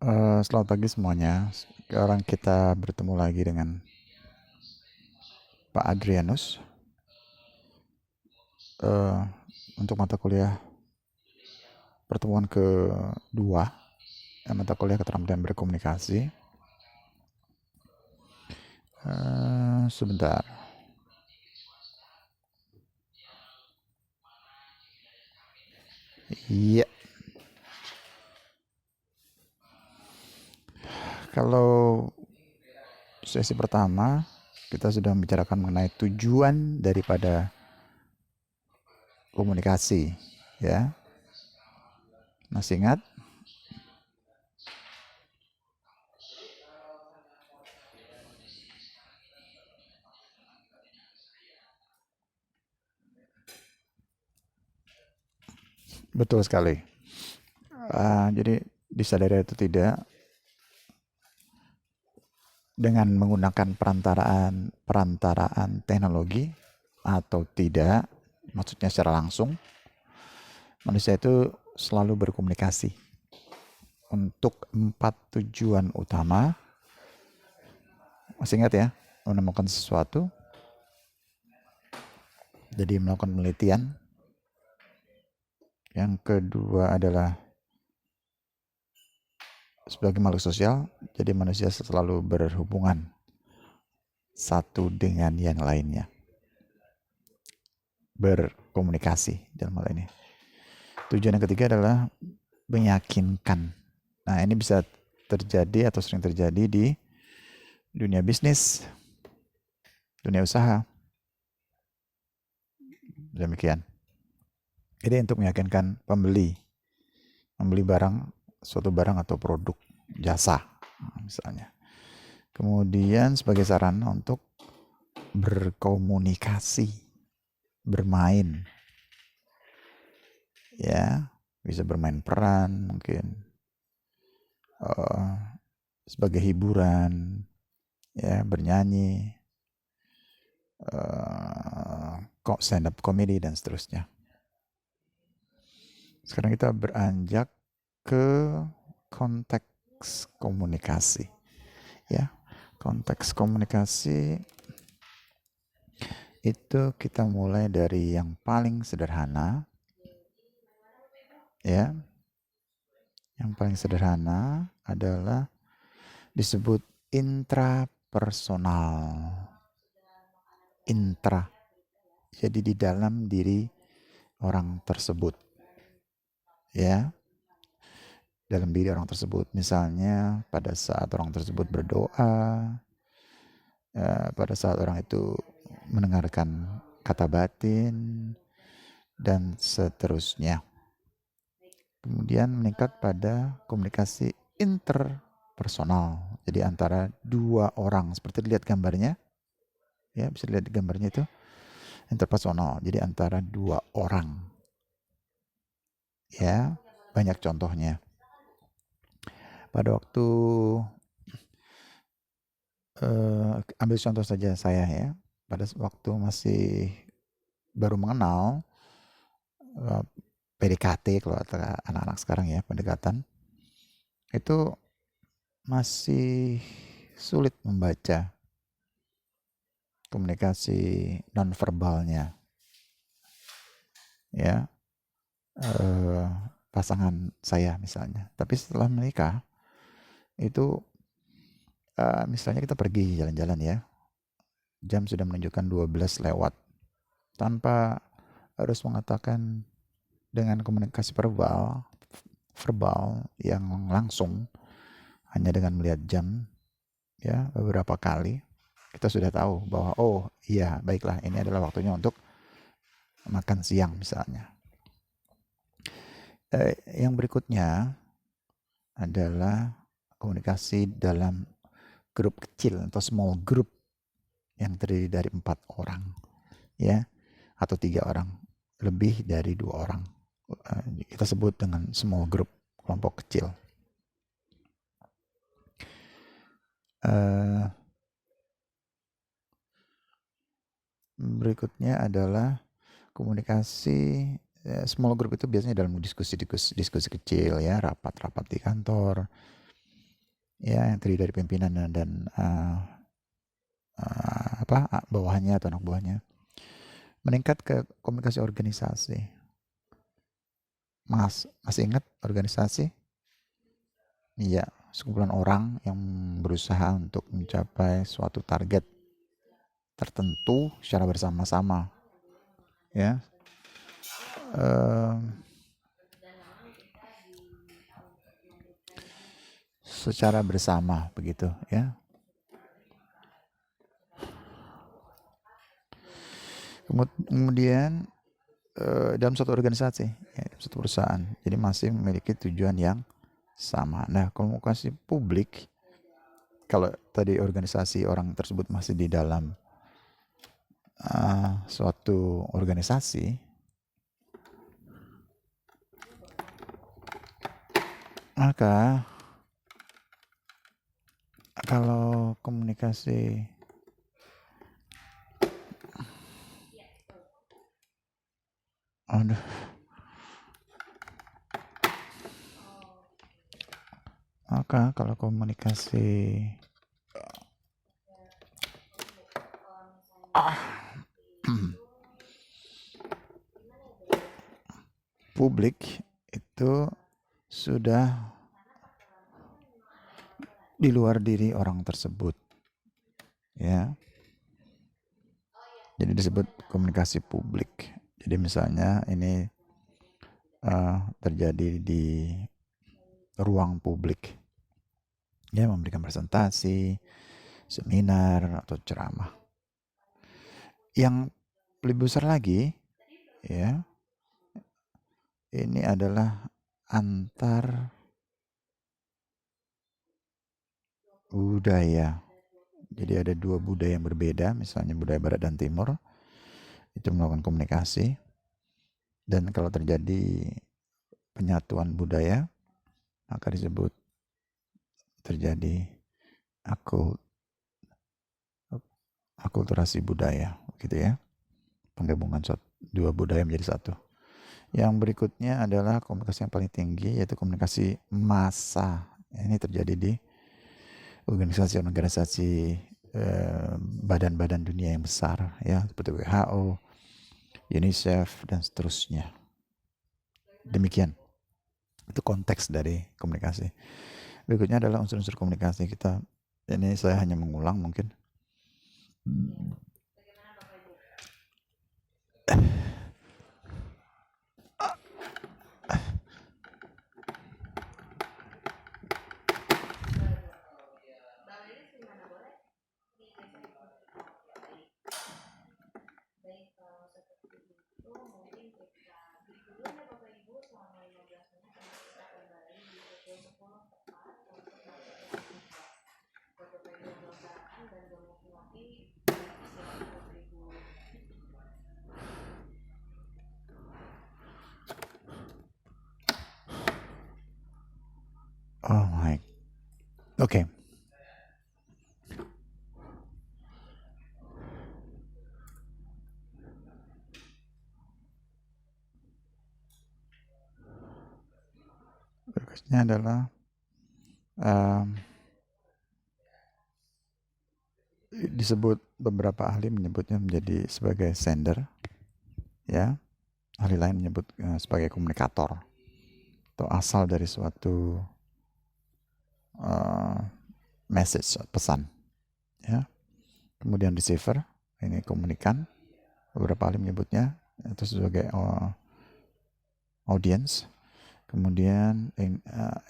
Selamat pagi semuanya. Sekarang kita bertemu lagi dengan Pak Adrianus eh, untuk mata kuliah pertemuan kedua, mata kuliah keterampilan berkomunikasi. Sebentar. Iya, kalau sesi pertama kita sudah membicarakan mengenai tujuan daripada komunikasi, ya. Masih ingat? Betul sekali. Jadi disadari atau tidak, dengan menggunakan perantaraan teknologi atau tidak, maksudnya secara langsung, manusia itu selalu berkomunikasi untuk 4 tujuan utama. Masih ingat ya? Menemukan sesuatu, jadi melakukan penelitian. Yang kedua adalah sebagai makhluk sosial, jadi manusia selalu berhubungan satu dengan yang lainnya, berkomunikasi dalam hal ini. Tujuan yang ketiga adalah meyakinkan. Nah, ini bisa terjadi atau sering terjadi di dunia bisnis, dunia usaha. Demikian. Jadi untuk meyakinkan membeli barang, suatu barang atau produk, jasa misalnya. Kemudian sebagai sarana untuk berkomunikasi, bermain. Ya, bisa bermain peran mungkin. Sebagai hiburan, ya, bernyanyi, kok stand up comedy dan seterusnya. Sekarang kita beranjak ke konteks komunikasi. Ya, konteks komunikasi itu kita mulai dari yang paling sederhana. Ya. Yang paling sederhana adalah disebut intrapersonal. Intra. Jadi di dalam diri orang tersebut. Ya. Dalam diri orang tersebut. Misalnya pada saat orang tersebut berdoa, pada saat orang itu mendengarkan kata batin, dan seterusnya. Kemudian meningkat pada komunikasi interpersonal. Jadi antara dua orang. Seperti dilihat gambarnya. Ya, bisa dilihat di gambarnya itu. Interpersonal. Jadi antara dua orang. Ya, banyak contohnya. Pada waktu ambil contoh saja saya ya. Pada waktu masih baru mengenal PDKT kalau kata anak-anak sekarang ya, pendekatan. Itu masih sulit membaca komunikasi nonverbalnya. Ya, pasangan saya misalnya. Tapi setelah menikah, itu misalnya kita pergi jalan-jalan ya, jam sudah menunjukkan 12 lewat, tanpa harus mengatakan dengan komunikasi verbal yang langsung, hanya dengan melihat jam ya beberapa kali, kita sudah tahu bahwa oh iya baiklah, ini adalah waktunya untuk makan siang misalnya. Yang berikutnya adalah komunikasi dalam grup kecil atau small group yang terdiri dari 4 orang, ya, atau 3 orang, lebih dari 2 orang. Kita sebut dengan small group, kelompok kecil. Berikutnya adalah komunikasi small group itu biasanya dalam diskusi kecil ya, rapat-rapat di kantor, ya, yang terdiri dari pimpinan dan bawahannya atau anak buahnya. Meningkat ke komunikasi organisasi. Masih ingat organisasi? Iya, sekumpulan orang yang berusaha untuk mencapai suatu target tertentu secara bersama-sama, ya. Secara bersama begitu, ya. Kemudian dalam suatu organisasi, ya, suatu perusahaan, jadi masih memiliki tujuan yang sama. Nah, komunikasi publik, kalau tadi organisasi orang tersebut masih di dalam suatu organisasi, maka kalau komunikasi maka kalau komunikasi publik itu sudah di luar diri orang tersebut, ya. Jadi disebut komunikasi publik. Jadi misalnya ini terjadi di ruang publik, ya, memberikan presentasi, seminar atau ceramah. Yang lebih besar lagi, ya, ini adalah antar budaya. Jadi ada dua budaya yang berbeda, misalnya budaya barat dan timur, itu melakukan komunikasi. Dan kalau terjadi penyatuan budaya, maka disebut terjadi akulturasi budaya, gitu ya. Penggabungan dua budaya menjadi satu. Yang berikutnya adalah komunikasi yang paling tinggi, yaitu komunikasi massa. Ini terjadi di organisasi-organisasi badan-badan dunia yang besar, ya, seperti WHO, UNICEF, dan seterusnya. Demikian. Itu konteks dari komunikasi. Berikutnya adalah unsur-unsur komunikasi kita. Ini saya hanya mengulang mungkin. Oh my. Oke. Berikutnya adalah disebut, beberapa ahli menyebutnya menjadi sebagai sender, ya. Ahli lain menyebut sebagai komunikator atau asal dari suatu message, pesan, ya. Kemudian receiver, ini komunikan, beberapa ahli menyebutnya itu sebagai audience. Kemudian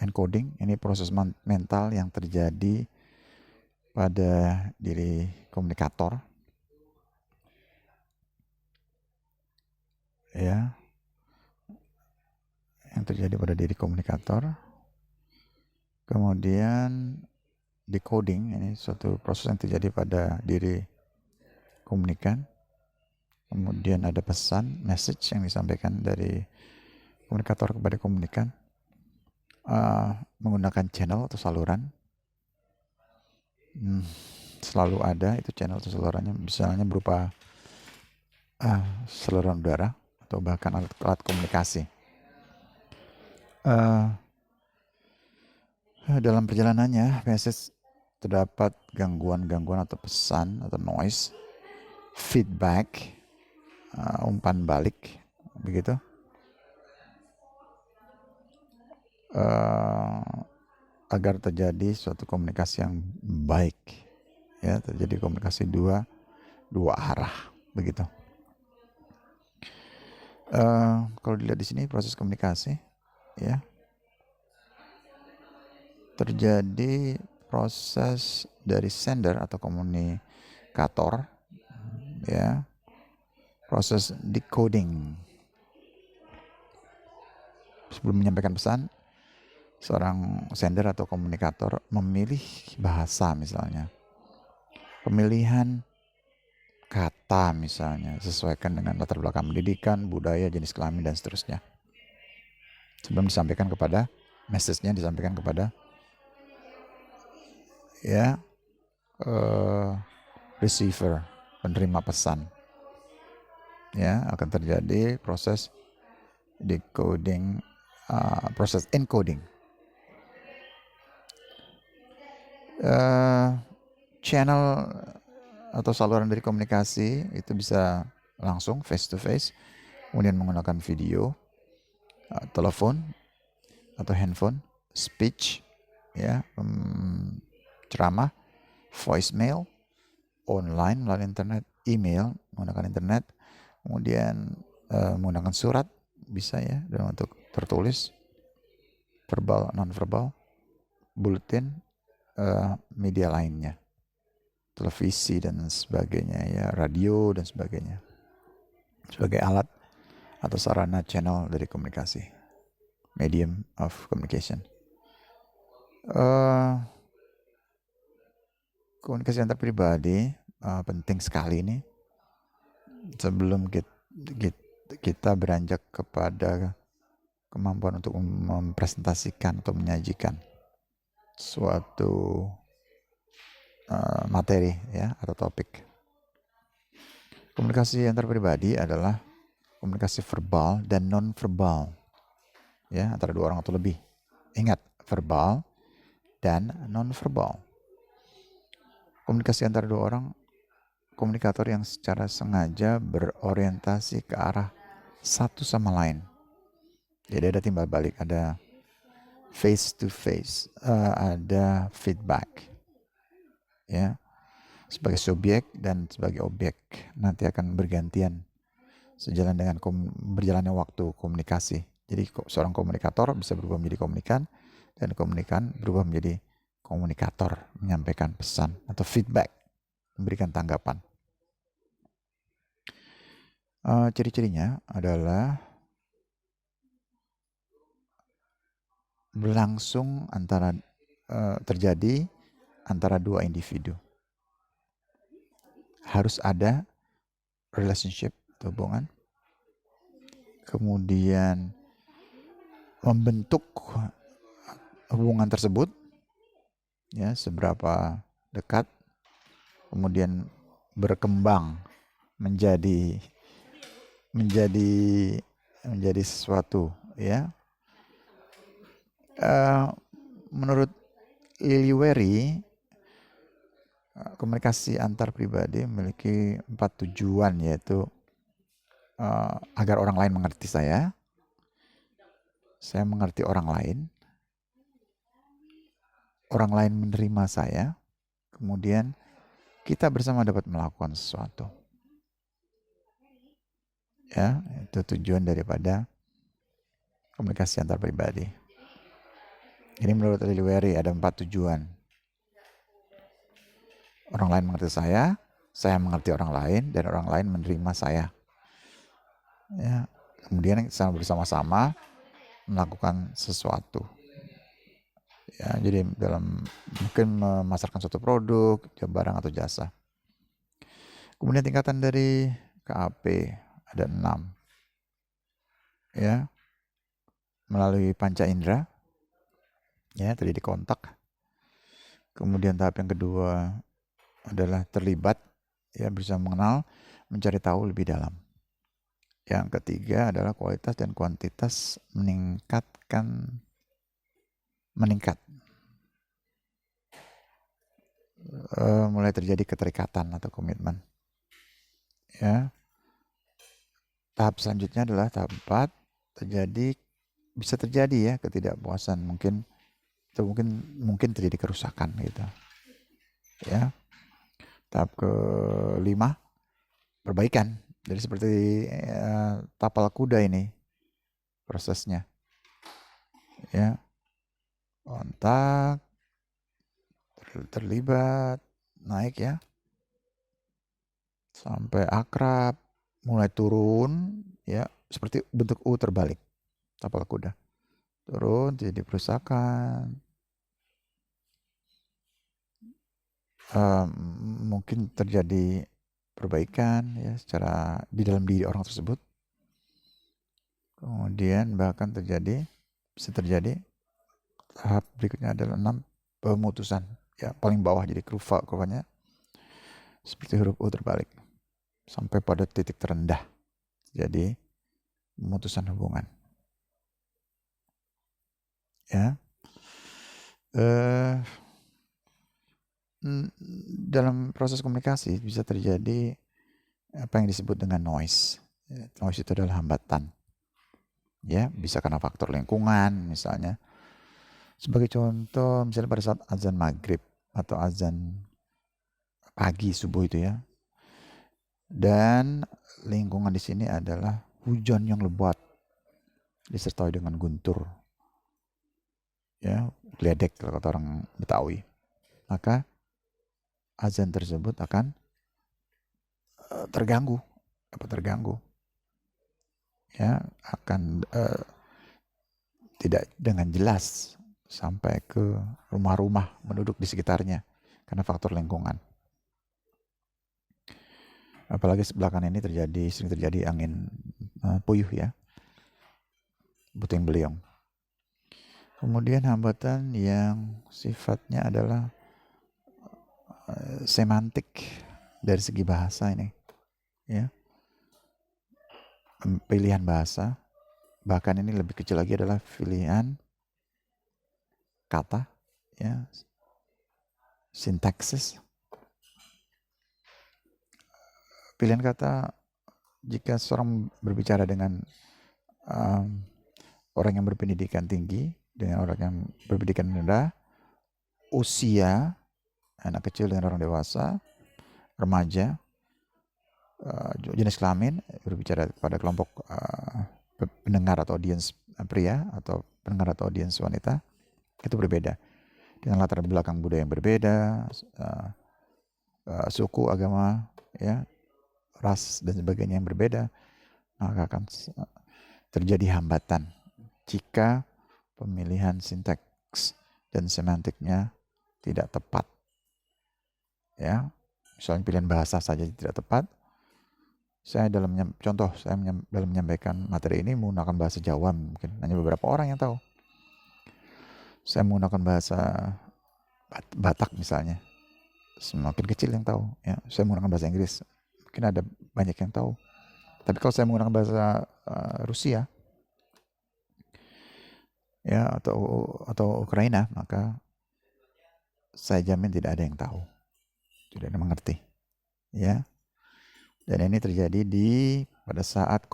encoding, ini proses mental yang terjadi pada diri komunikator, ya, yang terjadi pada diri komunikator. Kemudian decoding, ini suatu proses yang terjadi pada diri komunikan. Kemudian ada pesan, message yang disampaikan dari komunikator kepada komunikan menggunakan channel atau saluran. Selalu ada itu channel atau salurannya, misalnya berupa saluran udara atau bahkan alat komunikasi. Dalam perjalanannya, message terdapat gangguan-gangguan atau pesan atau noise, feedback, umpan balik, begitu. Agar terjadi suatu komunikasi yang baik, ya, terjadi komunikasi dua arah, begitu. Kalau dilihat di sini proses komunikasi, ya, terjadi proses dari sender atau komunikator, ya, proses decoding. Sebelum menyampaikan pesan, seorang sender atau komunikator memilih bahasa, misalnya pemilihan kata, misalnya sesuaikan dengan latar belakang pendidikan, budaya, jenis kelamin, dan seterusnya. Sebelum disampaikan kepada message-nya disampaikan kepada receiver, penerima pesan. Ya, akan terjadi proses decoding, proses encoding. Channel atau saluran dari komunikasi itu bisa langsung face to face, kemudian menggunakan video, telepon atau handphone, speech, ya, ceramah, voicemail, online melalui internet, email menggunakan internet, kemudian menggunakan surat bisa, ya, dalam bentuk tertulis, verbal, non-verbal, bulletin, media lainnya, televisi dan sebagainya, ya, radio dan sebagainya, sebagai alat atau sarana channel dari komunikasi, medium of communication. Komunikasi antar pribadi penting sekali ini. Sebelum kita beranjak kepada kemampuan untuk mempresentasikan atau menyajikan suatu materi, ya, atau topik. Komunikasi antar pribadi adalah komunikasi verbal dan non-verbal, ya, antara dua orang atau lebih. Ingat, verbal dan non-verbal. Komunikasi antara dua orang, komunikator yang secara sengaja berorientasi ke arah satu sama lain. Jadi ada timbal balik, ada face to face, ada feedback, ya, sebagai subjek dan sebagai objek nanti akan bergantian sejalan dengan berjalannya waktu komunikasi. Jadi seorang komunikator bisa berubah menjadi komunikan, dan komunikan berubah menjadi komunikator, menyampaikan pesan atau feedback, memberikan tanggapan. Ciri-cirinya adalah berlangsung terjadi antara dua individu. Harus ada relationship atau hubungan. Kemudian membentuk hubungan tersebut, ya, seberapa dekat, kemudian berkembang menjadi sesuatu, ya. Menurut Liliweri, komunikasi antar pribadi memiliki 4 tujuan, yaitu agar orang lain mengerti saya mengerti orang lain menerima saya, kemudian kita bersama dapat melakukan sesuatu. Ya, itu tujuan daripada komunikasi antar pribadi. Ini menurut Liliweri ada 4 tujuan. Orang lain mengerti saya mengerti orang lain, dan orang lain menerima saya. Ya, kemudian sama bersama-sama melakukan sesuatu. Ya, jadi dalam mungkin memasarkan suatu produk, barang atau jasa. Kemudian tingkatan dari KAP ada 6. Ya. Melalui panca indera, ya, terjadi kontak. Kemudian tahap yang kedua adalah terlibat, ya, bisa mengenal, mencari tahu lebih dalam. Yang ketiga adalah kualitas dan kuantitas meningkat. mulai terjadi keterikatan atau komitmen. Ya, tahap selanjutnya adalah tahap 4, bisa terjadi ya ketidakpuasan, mungkin terjadi kerusakan gitu. Ya, tahap ke-5, perbaikan. Jadi seperti tapal kuda ini prosesnya. Ya, kontak, terlibat, naik ya, sampai akrab, mulai turun ya, seperti bentuk U terbalik, tapal kuda. Turun, jadi perusakan, mungkin terjadi perbaikan ya secara di dalam diri orang tersebut. Kemudian bahkan bisa terjadi tahap berikutnya adalah 6, pemutusan ya, paling bawah, jadi kurvanya seperti huruf U terbalik sampai pada titik terendah, jadi pemutusan hubungan ya. Dalam proses komunikasi bisa terjadi apa yang disebut dengan noise. Noise itu adalah hambatan ya, bisa karena faktor lingkungan misalnya. Sebagai contoh, misalnya pada saat azan maghrib atau azan pagi subuh itu ya, dan lingkungan di sini adalah hujan yang lebat disertai dengan guntur ya, gledek kalau kata orang Betawi, maka azan tersebut akan terganggu ya, akan tidak dengan jelas sampai ke rumah-rumah penduduk di sekitarnya karena faktor lingkungan. Apalagi belakangan ini sering terjadi angin puyuh ya, puting beliung. Kemudian hambatan yang sifatnya adalah semantik dari segi bahasa ini ya, pilihan bahasa, bahkan ini lebih kecil lagi adalah pilihan kata ya, sintaksis. Pilihan kata jika seorang berbicara dengan orang yang berpendidikan tinggi dengan orang yang berpendidikan rendah, usia anak kecil dengan orang dewasa, remaja, jenis kelamin, berbicara pada kelompok pendengar atau audiens pria atau pendengar atau audiens wanita, itu berbeda dengan latar belakang budaya yang berbeda, suku, agama ya, ras dan sebagainya yang berbeda, maka akan terjadi hambatan jika pemilihan sintaks dan semantiknya tidak tepat ya. Misalnya pilihan bahasa saja tidak tepat. Saya dalam menyampaikan materi ini menggunakan bahasa Jawa, mungkin hanya beberapa orang yang tahu. Saya menggunakan bahasa Batak misalnya, semakin kecil yang tahu ya. Saya menggunakan bahasa Inggris, mungkin ada banyak yang tahu. Tapi kalau saya menggunakan bahasa Rusia ya, atau Ukraina, maka saya jamin tidak ada yang tahu, tidak ada yang mengerti ya. Dan ini terjadi pada saat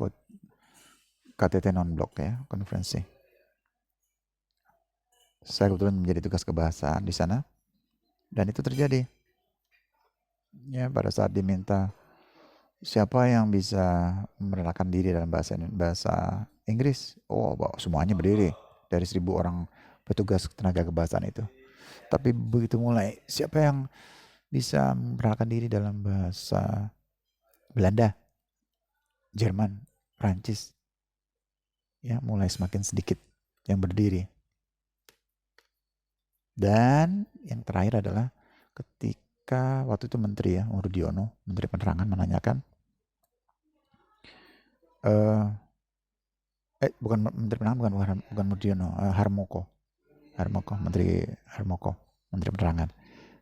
KTT non-blok ya, konferensi. Saya kebetulan menjadi tugas kebahasaan di sana, dan itu terjadi ya pada saat diminta siapa yang bisa merelakan diri dalam bahasa Inggris. Oh, semuanya berdiri dari 1.000 orang petugas tenaga kebahasaan itu. Tapi begitu mulai, siapa yang bisa merelakan diri dalam bahasa Belanda, Jerman, Prancis, ya mulai semakin sedikit yang berdiri. Dan yang terakhir adalah ketika waktu itu Menteri Rudiono, Menteri Penerangan menanyakan, bukan Menteri Penerangan, bukan Rudiono, Harmoko, Menteri Penerangan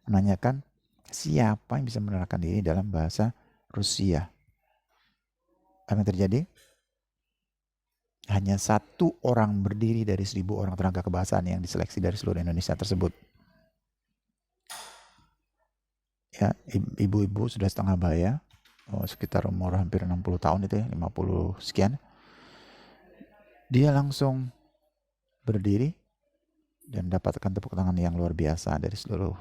menanyakan siapa yang bisa menerangkan diri dalam bahasa Rusia. Apa yang terjadi? Hanya 1 orang berdiri dari 1.000 orang tenaga kebahasaan yang diseleksi dari seluruh Indonesia tersebut. ya, ibu-ibu sudah setengah baya, sekitar umur hampir 60 tahun itu ya, 50 sekian. Dia langsung berdiri dan dapatkan tepuk tangan yang luar biasa dari seluruh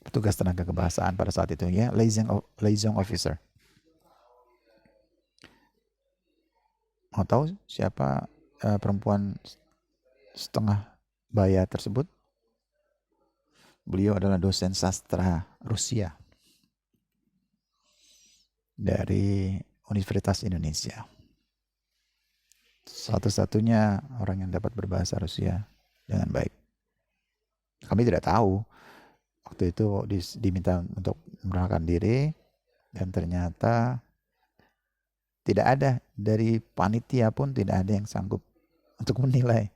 petugas tenaga kebahasaan pada saat itu ya, liaison officer. Mau tahu siapa perempuan setengah baya tersebut? Beliau adalah dosen sastra Rusia dari Universitas Indonesia. Satu-satunya orang yang dapat berbahasa Rusia dengan baik. Kami tidak tahu. Waktu itu diminta untuk memperkenalkan diri dan ternyata tidak ada dari panitia pun, tidak ada yang sanggup untuk menilai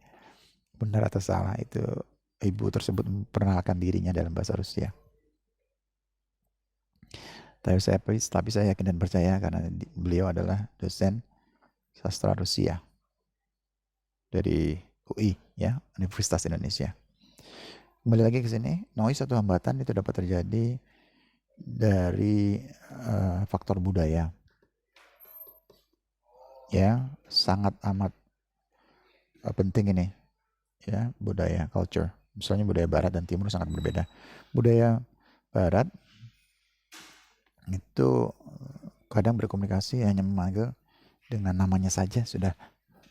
benar atau salah itu ibu tersebut memperkenalkan dirinya dalam bahasa Rusia. Tapi saya yakin dan percaya karena beliau adalah dosen sastra Rusia dari UI ya, Universitas Indonesia. Kembali lagi ke sini, noise atau hambatan itu dapat terjadi dari faktor budaya. Ya, sangat amat penting ini. Ya, budaya, culture. Misalnya budaya barat dan timur sangat berbeda. Budaya barat itu kadang berkomunikasi hanya memanggil dengan namanya saja sudah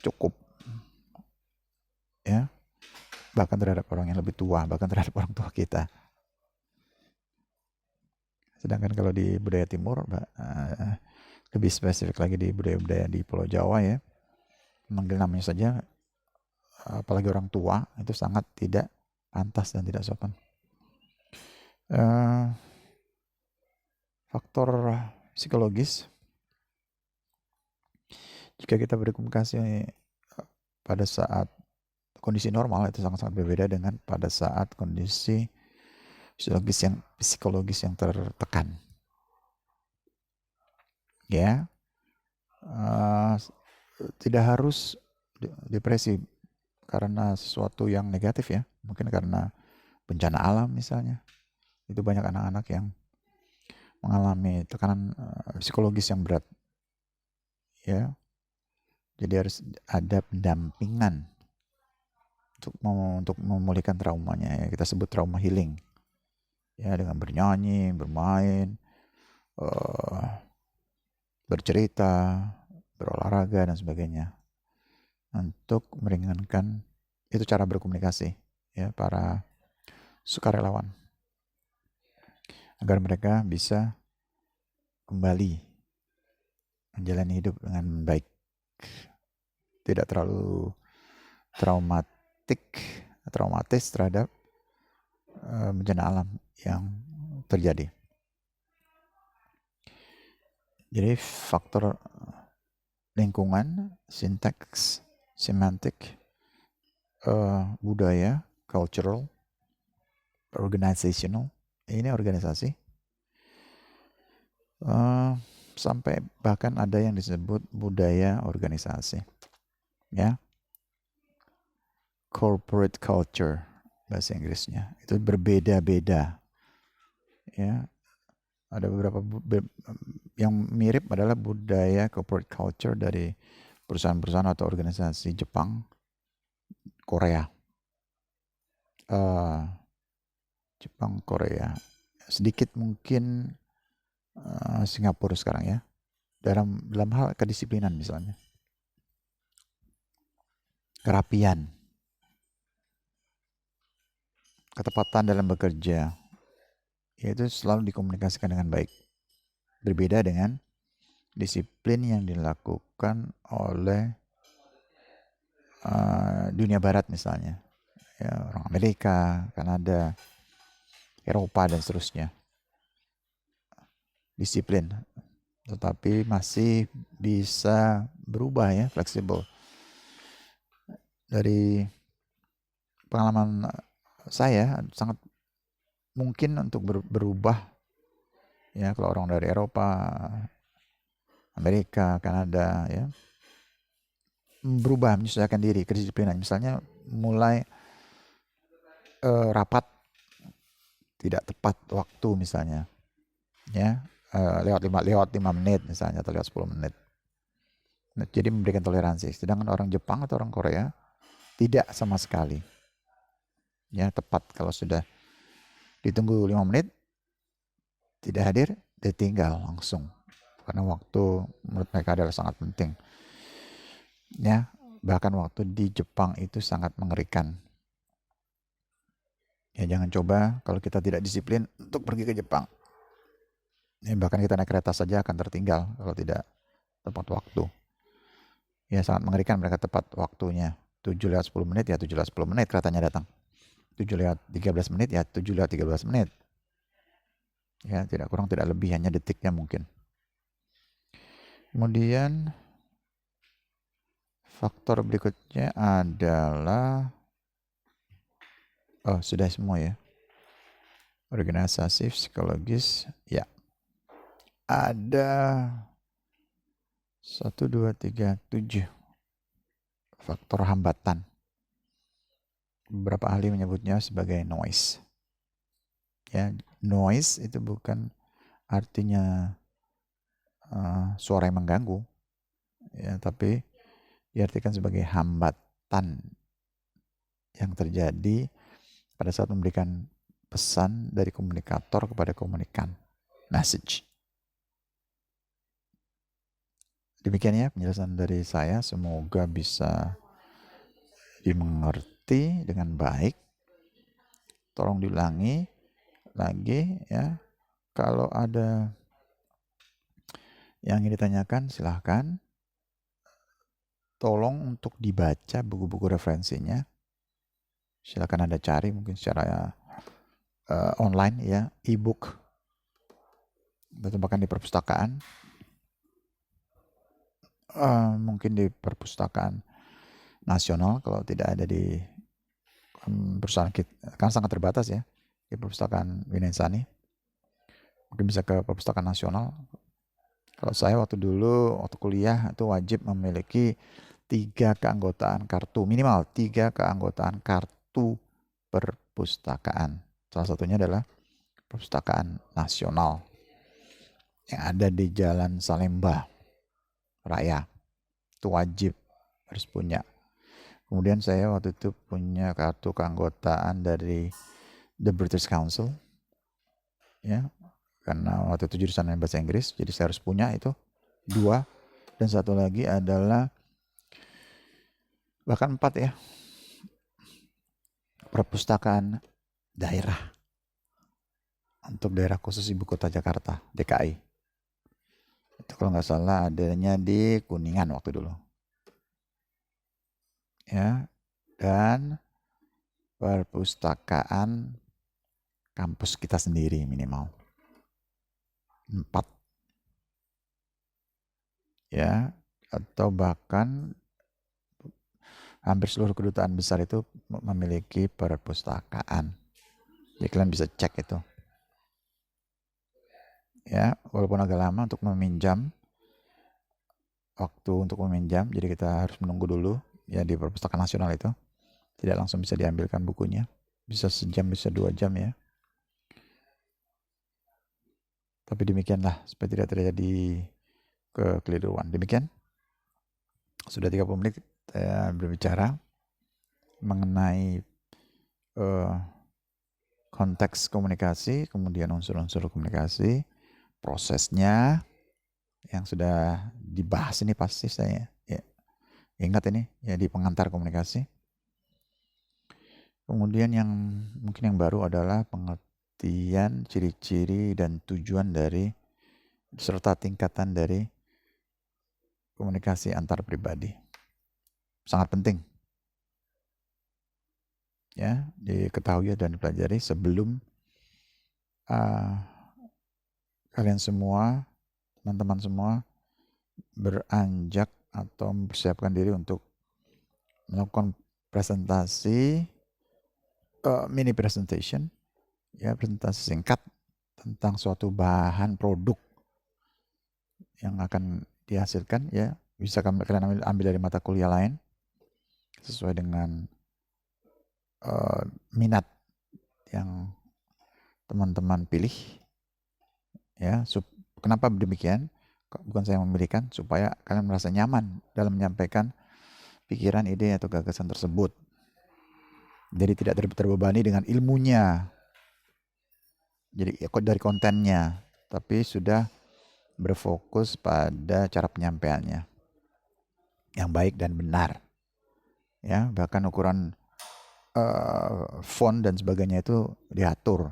cukup. Ya. Bahkan terhadap orang yang lebih tua, bahkan terhadap orang tua kita. Sedangkan kalau di budaya timur, lebih spesifik lagi di budaya-budaya di Pulau Jawa ya, memanggil namanya saja, apalagi orang tua, itu sangat tidak pantas dan tidak sopan. Faktor psikologis, jika kita berkomunikasi pada saat kondisi normal itu sangat-sangat berbeda dengan pada saat kondisi psikologis yang tertekan. Ya, tidak harus depresi karena sesuatu yang negatif ya, mungkin karena bencana alam misalnya. Itu banyak anak-anak yang mengalami tekanan psikologis yang berat. Ya, jadi harus ada pendampingan untuk memulihkan traumanya ya, kita sebut trauma healing ya, dengan bernyanyi, bermain, bercerita, berolahraga dan sebagainya untuk meringankan. Itu cara berkomunikasi ya para sukarelawan agar mereka bisa kembali menjalani hidup dengan baik, tidak terlalu traumatis terhadap bencana alam yang terjadi. Jadi faktor lingkungan, sintaks, semantik, budaya, cultural, organizational, ini organisasi, sampai bahkan ada yang disebut budaya organisasi, ya, corporate culture bahasa Inggrisnya, itu berbeda-beda, ya. Ada beberapa yang mirip adalah budaya corporate culture dari perusahaan-perusahaan atau organisasi Jepang, Korea, Jepang, Korea, sedikit mungkin Singapura sekarang ya, dalam hal kedisiplinan misalnya, kerapian, ketepatan dalam bekerja, yaitu selalu dikomunikasikan dengan baik. Berbeda dengan disiplin yang dilakukan oleh dunia barat misalnya, ya, orang Amerika, Kanada, Eropa dan seterusnya. Disiplin, tetapi masih bisa berubah ya, fleksibel. Dari pengalaman saya sangat mungkin untuk berubah ya, kalau orang dari Eropa, Amerika, Kanada ya, berubah, menyesuaikan diri, kedisiplinan. Misalnya mulai rapat tidak tepat waktu misalnya, ya, lewat 5 menit misalnya, atau lewat 10 menit. Nah, jadi memberikan toleransi. Sedangkan orang Jepang atau orang Korea tidak sama sekali. Ya, tepat kalau sudah ditunggu 5 menit, tidak hadir, dia tinggal langsung. Karena waktu menurut mereka adalah sangat penting. Ya, bahkan waktu di Jepang itu sangat mengerikan. Ya, jangan coba kalau kita tidak disiplin untuk pergi ke Jepang. Ya, bahkan kita naik kereta saja akan tertinggal kalau tidak tepat waktu. Ya, sangat mengerikan mereka tepat waktunya. 7 lewat 10 menit, ya 7 lewat 10 menit keretanya datang. 7 lewat 13 menit, ya 7 lewat 13 menit. Ya, tidak kurang tidak lebih, hanya detiknya mungkin. Kemudian faktor berikutnya adalah, oh sudah semua ya. Organisasi, psikologis, ya. Ada 1, 2, 3, 7 faktor hambatan. Beberapa ahli menyebutnya sebagai noise. Ya, noise itu bukan artinya suara yang mengganggu, ya, tapi diartikan sebagai hambatan yang terjadi pada saat memberikan pesan dari komunikator kepada komunikan, message. Demikian ya penjelasan dari saya, semoga bisa dimengerti dengan baik. Tolong diulangi lagi ya. Kalau ada yang ingin ditanyakan silahkan. Tolong untuk dibaca buku-buku referensinya. Silakan Anda cari mungkin secara online ya, e-book. Bahkan di perpustakaan. Mungkin di perpustakaan nasional kalau tidak ada di perusahaan kita, kan sangat terbatas ya, di perpustakaan Winensani. Mungkin bisa ke perpustakaan nasional. Kalau saya waktu kuliah itu wajib memiliki 3 keanggotaan kartu, minimal 3 keanggotaan kartu perpustakaan. Salah satunya adalah perpustakaan nasional yang ada di Jalan Salemba Raya. Itu wajib harus punya. Kemudian saya waktu itu punya kartu keanggotaan dari The British Council, ya, karena waktu itu jurusan bahasa Inggris, jadi saya harus punya itu 2. Dan satu lagi adalah, bahkan 4 ya, perpustakaan daerah untuk daerah khusus ibu kota Jakarta, DKI. Itu kalau nggak salah adanya di Kuningan waktu dulu. Ya, dan perpustakaan kampus kita sendiri minimal 4. Ya, atau bahkan hampir seluruh kedutaan besar itu memiliki perpustakaan. Jadi kalian bisa cek itu. Ya, walaupun agak lama untuk meminjam, jadi kita harus menunggu dulu ya di perpustakaan nasional itu. Tidak langsung bisa diambilkan bukunya. Bisa sejam, bisa 2 jam ya. Tapi demikianlah, supaya tidak terjadi kekeliruan. Demikian. Sudah 30 menit saya berbicara mengenai konteks komunikasi, kemudian unsur-unsur komunikasi, prosesnya yang sudah dibahas ini pasti saya ya, ingat ini ya di pengantar komunikasi. Kemudian yang mungkin yang baru adalah pengertian, ciri-ciri dan tujuan dari serta tingkatan dari komunikasi antar pribadi. Sangat penting ya diketahui dan dipelajari sebelum kalian semua, teman-teman semua beranjak atau mempersiapkan diri untuk melakukan presentasi, mini presentation, ya presentasi singkat tentang suatu bahan produk yang akan dihasilkan, ya bisa kalian ambil dari mata kuliah lain sesuai dengan minat yang teman-teman pilih, Ya, kenapa demikian? Bukan saya yang memilihkan, supaya kalian merasa nyaman dalam menyampaikan pikiran, ide, atau gagasan tersebut. Jadi tidak terbebani dengan ilmunya, jadi dari kontennya, tapi sudah berfokus pada cara penyampaiannya yang baik dan benar. Ya, bahkan ukuran font dan sebagainya itu diatur.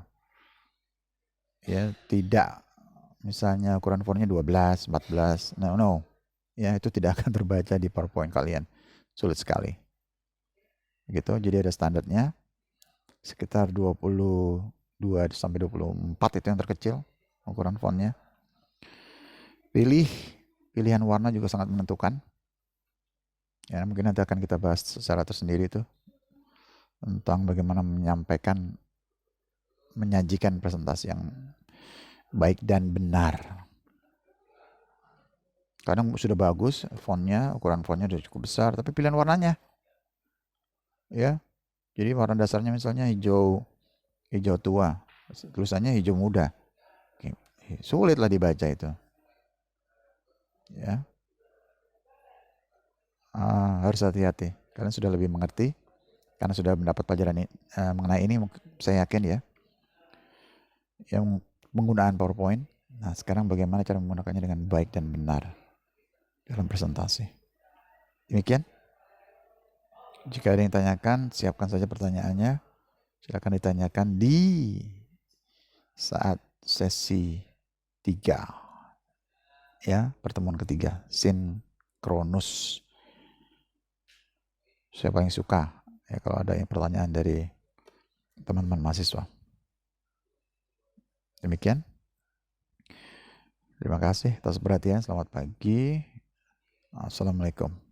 Ya, tidak misalnya ukuran fontnya 12, 14, no. Ya, itu tidak akan terbaca di PowerPoint kalian. Sulit sekali. Gitu, jadi ada standarnya. Sekitar 22 sampai 24 itu yang terkecil ukuran fontnya. Pilihan warna juga sangat menentukan. Ya, mungkin nanti akan kita bahas secara tersendiri itu tentang bagaimana menyajikan presentasi yang baik dan benar. Kadang sudah bagus fontnya, ukuran fontnya sudah cukup besar, tapi pilihan warnanya, ya. Jadi warna dasarnya misalnya hijau tua, tulisannya hijau muda, sulit lah dibaca itu. Ya, harus hati-hati. Kalian sudah lebih mengerti karena sudah mendapat pelajaran mengenai ini, saya yakin ya. Yang penggunaan PowerPoint. Nah, sekarang bagaimana cara menggunakannya dengan baik dan benar dalam presentasi. Demikian. Jika ada yang tanyakan, siapkan saja pertanyaannya. Silakan ditanyakan di saat sesi 3. Ya, pertemuan ketiga, sinkronus. Saya paling suka ya kalau ada yang pertanyaan dari teman-teman mahasiswa. Demikian. Terima kasih atas perhatian. Selamat pagi. Assalamualaikum.